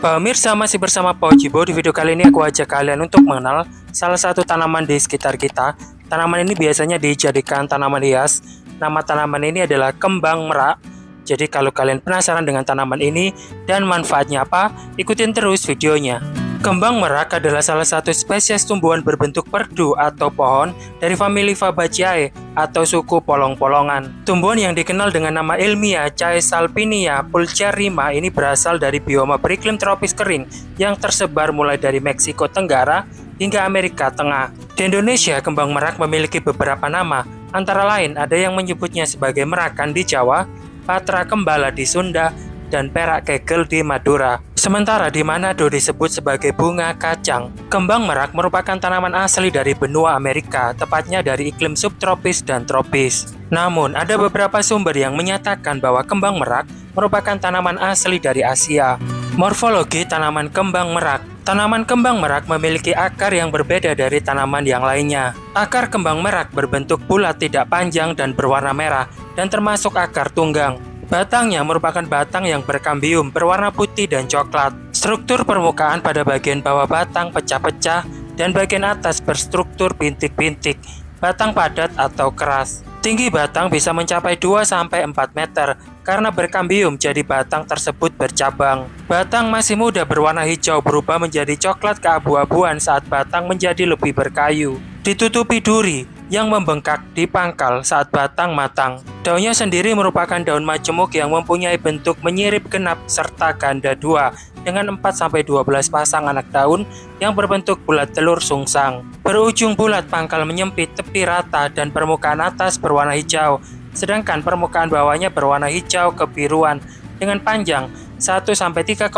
Pemirsa, masih bersama Paujibo. Di video kali ini aku ajak kalian untuk mengenal salah satu tanaman di sekitar kita. Tanaman ini biasanya dijadikan tanaman hias. Nama tanaman ini adalah kembang merak. Jadi kalau kalian penasaran dengan tanaman ini dan manfaatnya apa, ikutin terus videonya. Kembang merak adalah salah satu spesies tumbuhan berbentuk perdu atau pohon dari famili Fabaceae atau suku polong-polongan. Tumbuhan yang dikenal dengan nama ilmiah Caesalpinia pulcherrima ini berasal dari bioma beriklim tropis kering yang tersebar mulai dari Meksiko Tenggara hingga Amerika Tengah. Di Indonesia, kembang merak memiliki beberapa nama, antara lain ada yang menyebutnya sebagai merakan di Jawa, patra kembala di Sunda, dan perak kegel di Madura. Sementara di Manado disebut sebagai bunga kacang. Kembang merak merupakan tanaman asli dari benua Amerika, tepatnya dari iklim subtropis dan tropis. Namun, ada beberapa sumber yang menyatakan bahwa kembang merak merupakan tanaman asli dari Asia. Morfologi tanaman kembang merak. Tanaman kembang merak memiliki akar yang berbeda dari tanaman yang lainnya. Akar kembang merak berbentuk bulat, tidak panjang, dan berwarna merah, dan termasuk akar tunggang. Batangnya merupakan batang yang berkambium, berwarna putih dan coklat. Struktur permukaan pada bagian bawah batang pecah-pecah dan bagian atas berstruktur bintik-bintik. Batang padat atau keras. Tinggi batang bisa mencapai 2-4 meter karena berkambium, jadi batang tersebut bercabang. Batang masih muda berwarna hijau berubah menjadi coklat keabu-abuan saat batang menjadi lebih berkayu. Ditutupi duri yang membengkak di pangkal saat batang matang. Daunnya sendiri merupakan daun majemuk yang mempunyai bentuk menyirip genap serta ganda dua dengan 4-12 pasang anak daun yang berbentuk bulat telur sungsang. Berujung bulat, pangkal menyempit, tepi rata, dan permukaan atas berwarna hijau, sedangkan permukaan bawahnya berwarna hijau kebiruan dengan panjang 1-3,5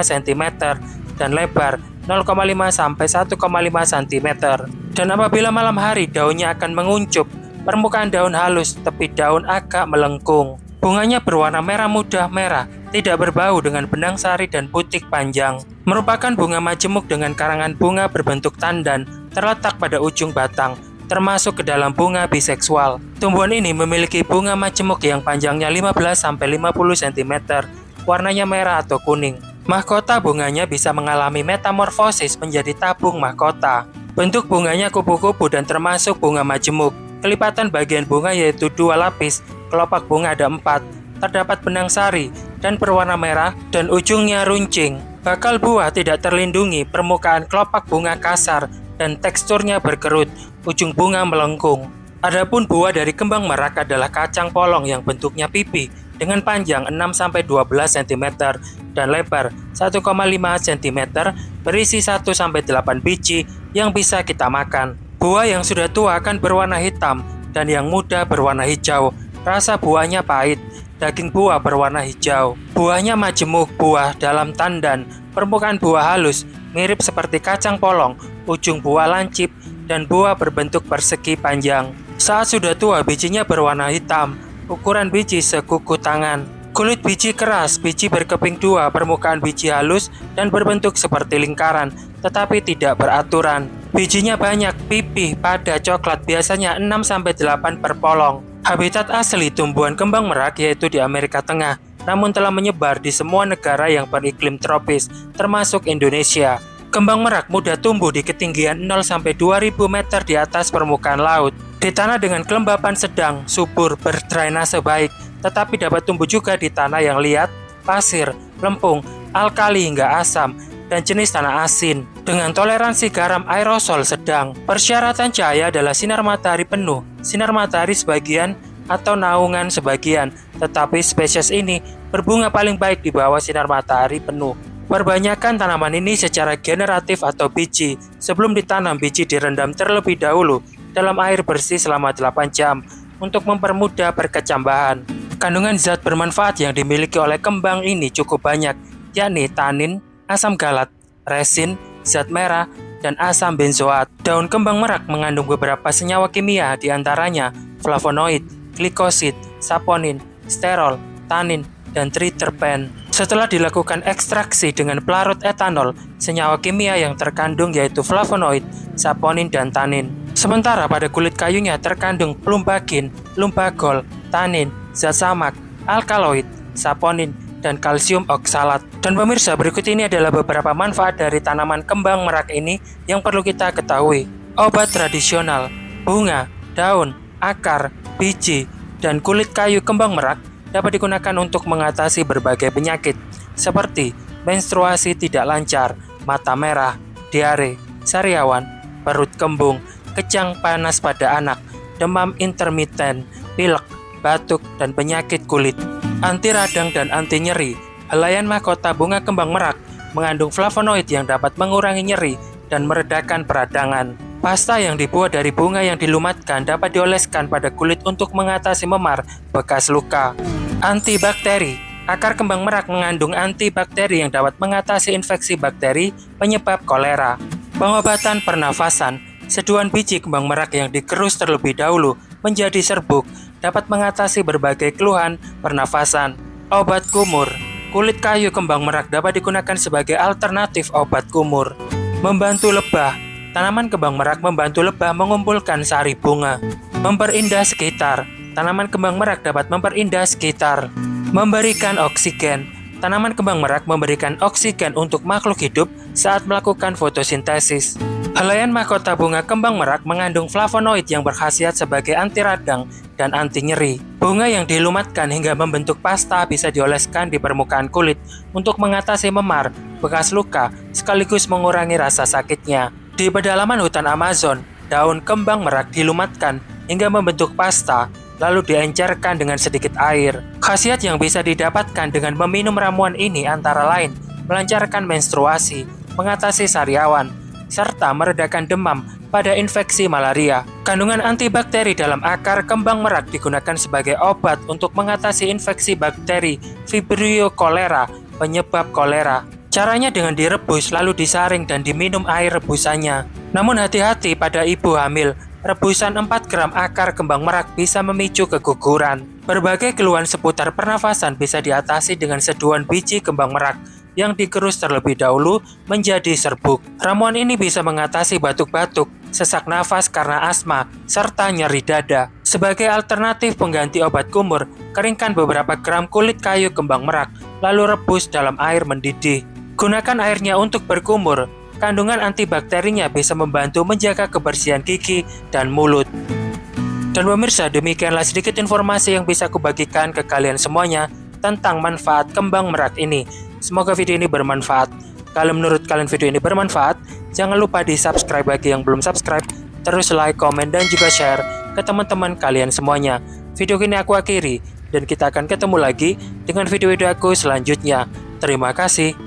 cm dan lebar 0,5-1,5 cm. Dan apabila malam hari, daunnya akan menguncup, permukaan daun halus, tepi daun agak melengkung. Bunganya berwarna merah muda merah, tidak berbau dengan benang sari dan putik panjang. Merupakan bunga majemuk dengan karangan bunga berbentuk tandan terletak pada ujung batang, termasuk ke dalam bunga biseksual. Tumbuhan ini memiliki bunga majemuk yang panjangnya 15-50 cm, warnanya merah atau kuning. Mahkota bunganya bisa mengalami metamorfosis menjadi tabung mahkota. Bentuk bunganya kupu-kupu dan termasuk bunga majemuk. Kelipatan bagian bunga yaitu 2 lapis, kelopak bunga ada 4, terdapat benang sari dan berwarna merah dan ujungnya runcing. Bakal buah tidak terlindungi, permukaan kelopak bunga kasar dan teksturnya berkerut, ujung bunga melengkung. Adapun buah dari kembang merak adalah kacang polong yang bentuknya pipi dengan panjang 6-12 cm dan lebar 1,5 cm, berisi 1-8 biji yang bisa kita makan. Buah yang sudah tua akan berwarna hitam dan yang muda berwarna hijau. Rasa buahnya pahit, daging buah berwarna hijau. Buahnya majemuk, buah dalam tandan, permukaan buah halus, mirip seperti kacang polong, ujung buah lancip, dan buah berbentuk persegi panjang. Saat sudah tua, bijinya berwarna hitam, ukuran biji sekuku tangan. Kulit biji keras, biji berkeping 2, permukaan biji halus dan berbentuk seperti lingkaran, tetapi tidak beraturan. Bijinya banyak, pipih, pada coklat, biasanya 6-8 per polong. Habitat asli tumbuhan kembang merak yaitu di Amerika Tengah, namun telah menyebar di semua negara yang beriklim tropis, termasuk Indonesia. Kembang merak mudah tumbuh di ketinggian 0-2000 meter di atas permukaan laut. Di tanah dengan kelembapan sedang, subur, berdrainase baik, tetapi dapat tumbuh juga di tanah yang liat, pasir, lempung, alkali hingga asam, dan jenis tanah asin. Dengan toleransi garam aerosol sedang, persyaratan cahaya adalah sinar matahari penuh, sinar matahari sebagian, atau naungan sebagian, tetapi spesies ini berbunga paling baik di bawah sinar matahari penuh. Perbanyakan tanaman ini secara generatif atau biji. Sebelum ditanam, biji direndam terlebih dahulu dalam air bersih selama 8 jam untuk mempermudah perkecambahan. Kandungan zat bermanfaat yang dimiliki oleh kembang ini cukup banyak, yakni tanin, asam galat, resin, zat merah, dan asam benzoat. Daun kembang merak mengandung beberapa senyawa kimia, diantaranya flavonoid, glikosid, saponin, sterol, tanin, dan triterpen. Setelah dilakukan ekstraksi dengan pelarut etanol, senyawa kimia yang terkandung yaitu flavonoid, saponin, dan tanin. Sementara pada kulit kayunya terkandung plumbagin, lumbagol, tanin, zat samak, alkaloid, saponin, dan kalsium oksalat. Dan pemirsa, berikut ini adalah beberapa manfaat dari tanaman kembang merak ini yang perlu kita ketahui. Obat tradisional, bunga, daun, akar, biji, dan kulit kayu kembang merak dapat digunakan untuk mengatasi berbagai penyakit seperti menstruasi tidak lancar, mata merah, diare, sariawan, perut kembung, kejang panas pada anak, demam intermiten, pilek, batuk, dan penyakit kulit, anti radang dan anti nyeri. Helaian mahkota bunga kembang merak mengandung flavonoid yang dapat mengurangi nyeri dan meredakan peradangan. Pasta yang dibuat dari bunga yang dilumatkan dapat dioleskan pada kulit untuk mengatasi memar bekas luka. Antibakteri. Akar kembang merak mengandung antibakteri yang dapat mengatasi infeksi bakteri penyebab kolera. Pengobatan pernafasan. Seduhan biji kembang merak yang dikerus terlebih dahulu menjadi serbuk dapat mengatasi berbagai keluhan pernafasan. Obat kumur. Kulit kayu kembang merak dapat digunakan sebagai alternatif obat kumur. Membantu lebah. Tanaman kembang merak membantu lebah mengumpulkan sari bunga. Memperindah sekitar. Tanaman kembang merak dapat memperindah sekitar. Memberikan oksigen. Tanaman kembang merak memberikan oksigen untuk makhluk hidup saat melakukan fotosintesis. Helaian mahkota bunga kembang merak mengandung flavonoid yang berkhasiat sebagai anti radang dan anti nyeri. Bunga yang dilumatkan hingga membentuk pasta bisa dioleskan di permukaan kulit untuk mengatasi memar, bekas luka, sekaligus mengurangi rasa sakitnya. Di pedalaman hutan Amazon, daun kembang merak dilumatkan hingga membentuk pasta, lalu diencerkan dengan sedikit air. Khasiat yang bisa didapatkan dengan meminum ramuan ini antara lain melancarkan menstruasi, mengatasi sariawan, serta meredakan demam pada infeksi malaria. Kandungan antibakteri dalam akar kembang merak digunakan sebagai obat untuk mengatasi infeksi bakteri Vibrio cholera, penyebab kolera. Caranya dengan direbus lalu disaring dan diminum air rebusannya. Namun hati-hati pada ibu hamil, rebusan 4 gram akar kembang merak bisa memicu keguguran. Berbagai keluhan seputar pernafasan bisa diatasi dengan seduhan biji kembang merak yang digerus terlebih dahulu menjadi serbuk. Ramuan ini bisa mengatasi batuk-batuk, sesak nafas karena asma, serta nyeri dada. Sebagai alternatif pengganti obat kumur, keringkan beberapa gram kulit kayu kembang merak, lalu rebus dalam air mendidih. Gunakan airnya untuk berkumur. Kandungan antibakterinya bisa membantu menjaga kebersihan gigi dan mulut. Dan pemirsa, demikianlah sedikit informasi yang bisa kubagikan ke kalian semuanya tentang manfaat kembang merak ini. Semoga video ini bermanfaat. Kalau menurut kalian video ini bermanfaat, jangan lupa di subscribe bagi yang belum subscribe. Terus like, komen, dan juga share ke teman-teman kalian semuanya. Video ini aku akhiri, dan kita akan ketemu lagi dengan video-video aku selanjutnya. Terima kasih.